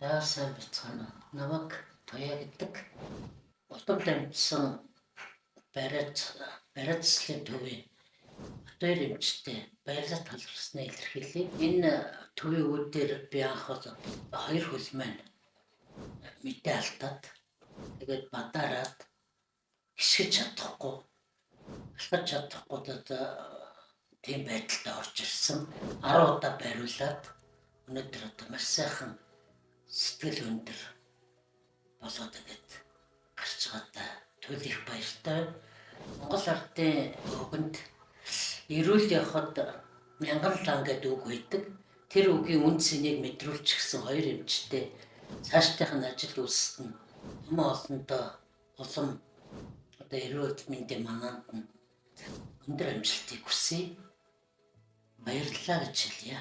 Сайн бацгаана. Намайг Тоя гэдэг. Улам дамжсан бариацлын төвийн хоёр эмчтэй баярлалаа талархснаа илэрхийлье. Энэ төвийн үүд дээр би анх хоёр хөл маань мэдээ алдаад тэгээд бадараад хэсгэж чадахгүй тийм байдалд орж ирсэн. 10 удаа бариулаад өнөөдөр маш сайхан сэтгэл өндөр болоод ингээд гарч байгаадаа туйл их баяртай. Монгол ардын үгэнд эрүүл явахад мянган лан гэдэг үг байдаг. Тэр үгийн үн цэнийг мэдрүүлчихсэн хоёр эмчтэй цаашдынх нь ажил үйлсэд нь олондоо улам эрүүл мэндийн мананд нь өндөр амжилтыг хүсье. Баярлалаа гэж хэлье.